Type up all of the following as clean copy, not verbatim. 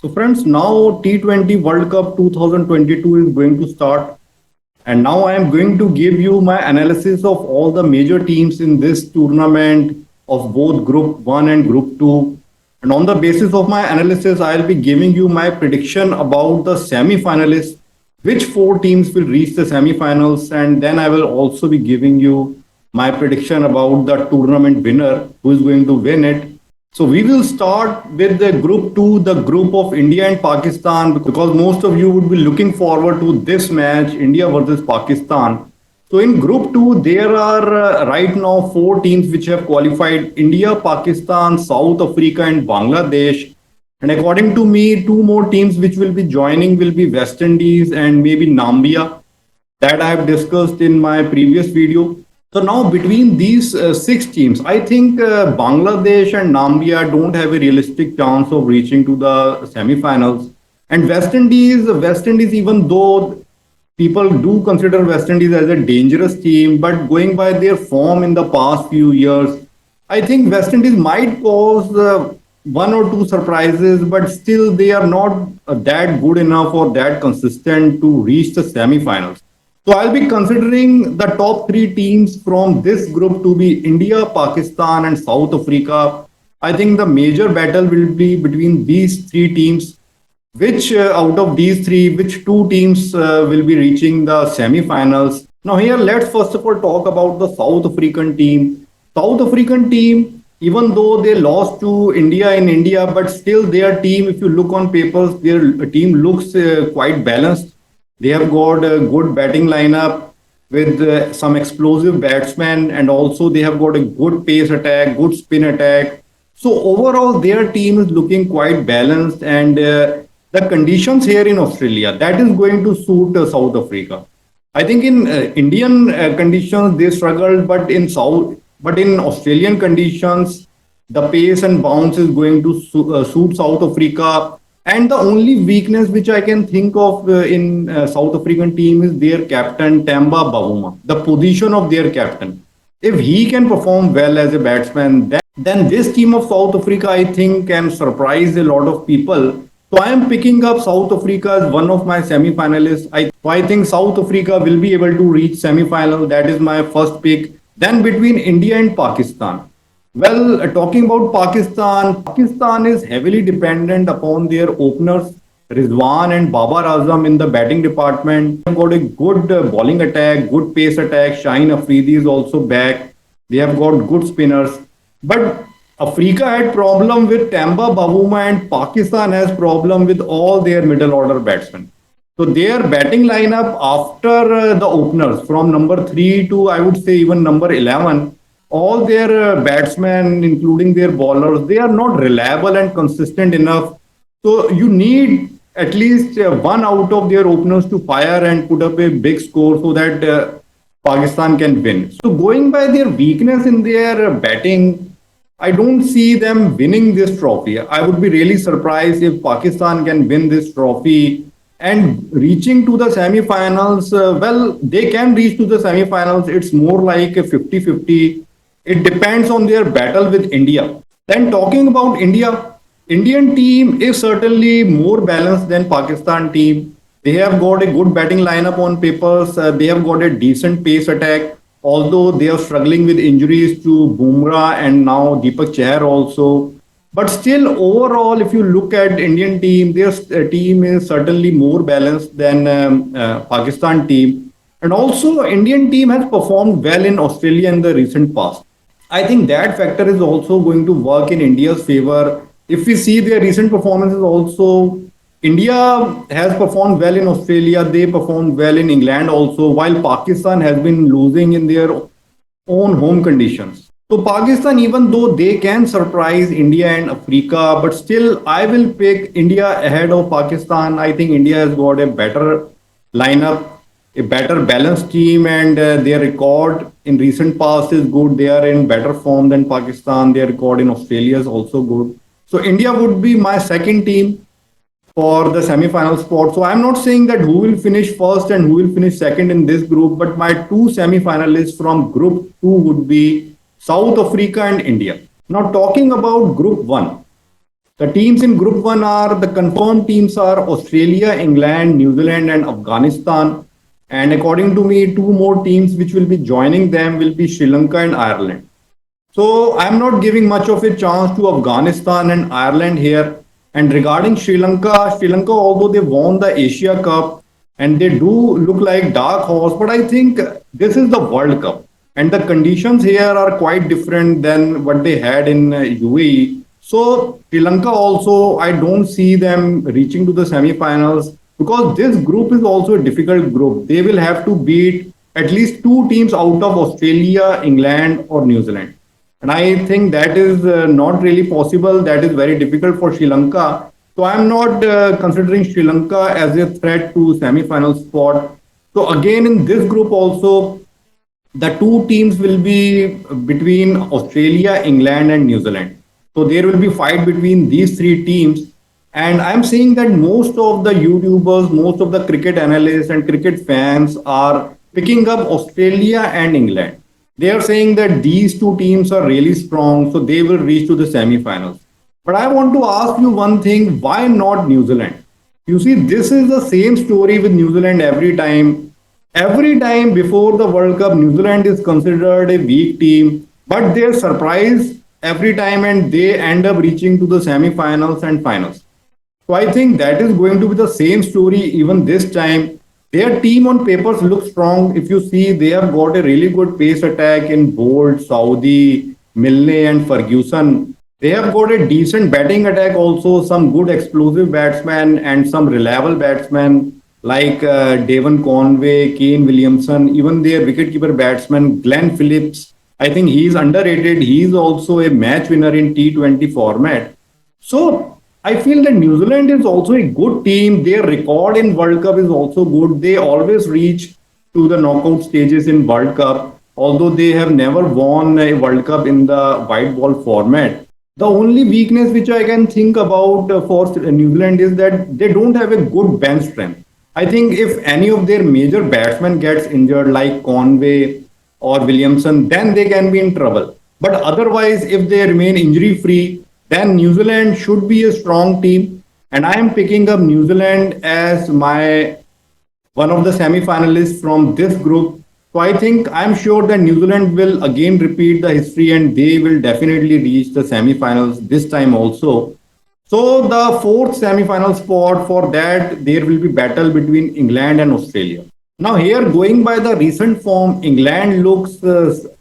So friends, now T20 World Cup 2022 is going to start, and now I am going to give you my analysis of all the major teams in this tournament of both Group 1 and Group 2. And on the basis of my analysis, I'll be giving you my prediction about the semi-finalists, which four teams will reach the semi-finals, and then I will also be giving you my prediction about the tournament winner, who is going to win it. So we will start with the group two, the group of India and Pakistan, because most of you would be looking forward to this match, India versus Pakistan. So in group two, there are right now four teams which have qualified: India, Pakistan, South Africa, and Bangladesh. And according to me, two more teams which will be joining will be West Indies and maybe Namibia, that I have discussed in my previous video. So now between these six teams, I think Bangladesh and Namibia don't have a realistic chance of reaching to the semi-finals. And West Indies, even though people do consider West Indies as a dangerous team, but going by their form in the past few years, I think West Indies might cause one or two surprises, but still they are not that good enough or that consistent to reach the semi-finals. So I'll be considering the top three teams from this group to be India, Pakistan, and South Africa. I think the major battle will be between these three teams. Which out of these three, which two teams will be reaching the semi-finals? Now here, let's first of all talk about the South African team. South African team, even though they lost to India in India, but still their team, if you look on papers, their team looks quite balanced. They have got a good batting lineup with some explosive batsmen, and also they have got a good pace attack, good spin attack. So overall, their team is looking quite balanced, and the conditions here in Australia, that is going to suit South Africa. I think in Indian conditions they struggled, but in Australian conditions, the pace and bounce is going to suit South Africa. And the only weakness which I can think of in South African team is their captain Temba Bavuma, the position of their captain. If he can perform well as a batsman, then this team of South Africa, I think, can surprise a lot of people. So I am picking up South Africa as one of my semi-finalists. I think South Africa will be able to reach semi-final. That is my first pick. Then between India and Pakistan. Well, talking about Pakistan, Pakistan is heavily dependent upon their openers, Rizwan and Babar Azam in the batting department. They've got a good bowling attack, good pace attack. Shaheen Afridi is also back. They have got good spinners. But Africa had problem with Tamba Bavuma, and Pakistan has problem with all their middle order batsmen. So their batting lineup after the openers from number 3 to I would say even number 11, all their batsmen, including their bowlers, they are not reliable and consistent enough. So you need at least one out of their openers to fire and put up a big score so that Pakistan can win. So going by their weakness in their batting, I don't see them winning this trophy. I would be really surprised if Pakistan can win this trophy. And reaching to the semi-finals, well, they can reach to the semi-finals. It's more like a 50-50. It depends on their battle with India. Then talking about India, Indian team is certainly more balanced than Pakistan team. They have got a good batting lineup on papers. They have got a decent pace attack, although they are struggling with injuries to Bumrah and now Deepak Chahar also. But still, overall, if you look at Indian team, their team is certainly more balanced than Pakistan team. And also, Indian team has performed well in Australia in the recent past. I think that factor is also going to work in India's favor. If we see their recent performances also, India has performed well in Australia. They performed well in England also, while Pakistan has been losing in their own home conditions. So Pakistan, even though they can surprise India and Africa, but still I will pick India ahead of Pakistan. I think India has got a better lineup, a better balanced team, and their record in recent past is good. They are in better form than Pakistan. Their record in Australia is also good. So India would be my second team for the semi-final spot. So I'm not saying that who will finish first and who will finish second in this group, but my two semi-finalists from group 2 would be South Africa and India. Now talking about group 1. The teams in Group 1 are the confirmed teams are Australia, England, New Zealand, and Afghanistan. And according to me, two more teams which will be joining them will be Sri Lanka and Ireland. So I'm not giving much of a chance to Afghanistan and Ireland here. And regarding Sri Lanka, although they won the Asia Cup and they do look like dark horse, but I think this is the World Cup and the conditions here are quite different than what they had in UAE. So Sri Lanka also, I don't see them reaching to the semi-finals because this group is also a difficult group. They will have to beat at least two teams out of Australia, England, or New Zealand. And I think that is not really possible. That is very difficult for Sri Lanka. So I'm not considering Sri Lanka as a threat to semi-final spot. So again, in this group also, the two teams will be between Australia, England, and New Zealand. So there will be fight between these three teams. And I'm seeing that most of the YouTubers, most of the cricket analysts and cricket fans are picking up Australia and England. They are saying that these two teams are really strong, so they will reach to the semi-finals. But I want to ask you one thing, why not New Zealand? You see, this is the same story with New Zealand every time. Every time before the World Cup, New Zealand is considered a weak team, but they surprise every time and they end up reaching to the semi-finals and finals. So I think that is going to be the same story even this time. Their team on papers looks strong. If you see, they have got a really good pace attack in Bolt, Saudi, Milne, and Ferguson. They have got a decent batting attack also, some good explosive batsmen and some reliable batsmen like Devon Conway, Kane Williamson, even their wicketkeeper batsman Glenn Phillips. I think he is underrated. He is also a match winner in T20 format. So I feel that New Zealand is also a good team. Their record in World Cup is also good. They always reach to the knockout stages in World Cup, although they have never won a World Cup in the white ball format. The only weakness which I can think about for New Zealand is that they don't have a good bench strength. I think if any of their major batsmen gets injured, like Conway or Williamson, then they can be in trouble. But otherwise, if they remain injury free, then New Zealand should be a strong team. And I am picking up New Zealand as my one of the semi-finalists from this group. So I think I'm sure that New Zealand will again repeat the history and they will definitely reach the semi-finals this time also. So the fourth semi-final spot for that, there will be battle between England and Australia. Now here, going by the recent form, England looks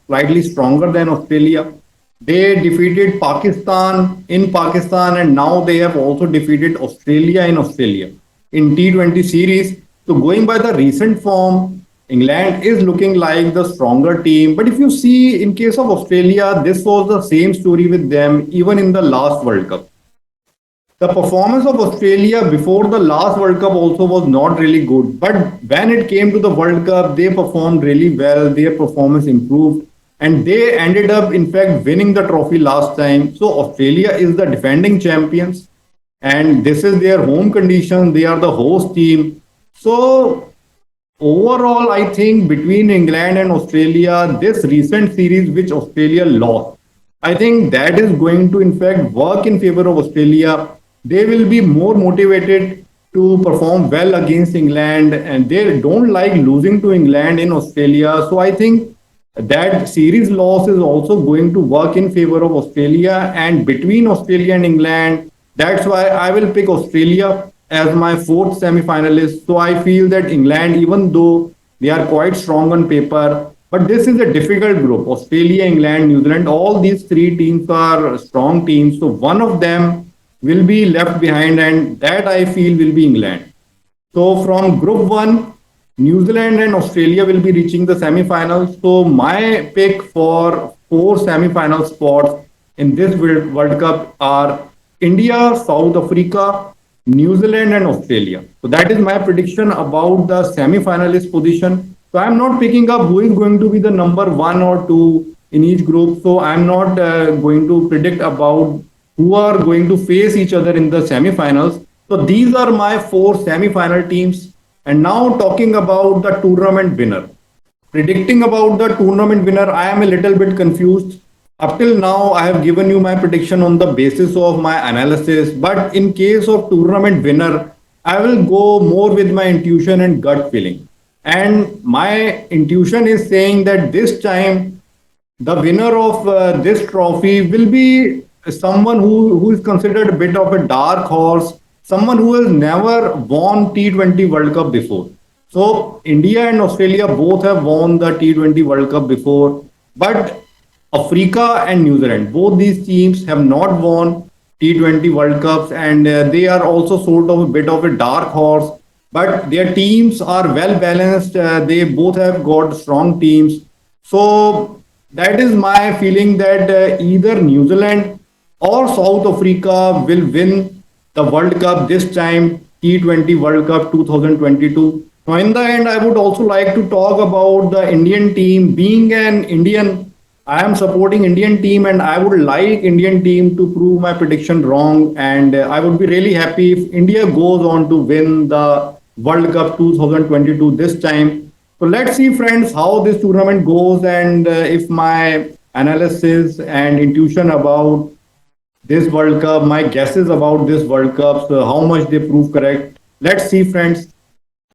slightly stronger than Australia. They defeated Pakistan in Pakistan and now they have also defeated Australia in Australia in T20 series. So going by the recent form, England is looking like the stronger team. But if you see in case of Australia, this was the same story with them even in the last World Cup. The performance of Australia before the last World Cup also was not really good. But when it came to the World Cup, they performed really well. Their performance improved and they ended up, in fact, winning the trophy last time. So Australia is the defending champions and this is their home condition. They are the host team. So overall, I think between England and Australia, this recent series which Australia lost, I think that is going to, in fact, work in favor of Australia. They will be more motivated to perform well against England and they don't like losing to England in Australia. So I think that series loss is also going to work in favor of Australia and between Australia and England. That's why I will pick Australia as my fourth semi-finalist. So I feel that England, even though they are quite strong on paper, but this is a difficult group. Australia, England, New Zealand, all these three teams are strong teams. So one of them will be left behind and that I feel will be England. So from group one, New Zealand and Australia will be reaching the semi-finals. So my pick for four semi-final spots in this World Cup are India, South Africa, New Zealand and Australia. So that is my prediction about the semi-finalist position. So I'm not picking up who is going to be the number one or two in each group. So I'm not going to predict about who are going to face each other in the semi-finals. So these are my four semi-final teams. And now talking about the tournament winner. Predicting about the tournament winner, I am a little bit confused. Up till now, I have given you my prediction on the basis of my analysis. But in case of tournament winner, I will go more with my intuition and gut feeling. And my intuition is saying that this time the winner of this trophy will be someone who is considered a bit of a dark horse, someone who has never won T20 World Cup before. So India and Australia both have won the T20 World Cup before, but Africa and New Zealand, both these teams have not won T20 World Cups, and they are also sort of a bit of a dark horse. But their teams are well balanced. They both have got strong teams. So that is my feeling that either New Zealand or South Africa will win the World Cup this time, T20 World Cup 2022. Now, in the end, I would also like to talk about the Indian team. Being an Indian, I am supporting Indian team, and I would like Indian team to prove my prediction wrong. And I would be really happy if India goes on to win the World Cup 2022 this time. So let's see, friends, how this tournament goes, and if my analysis and intuition about this World Cup, my guesses about this World Cup, so how much they prove correct. Let's see, friends.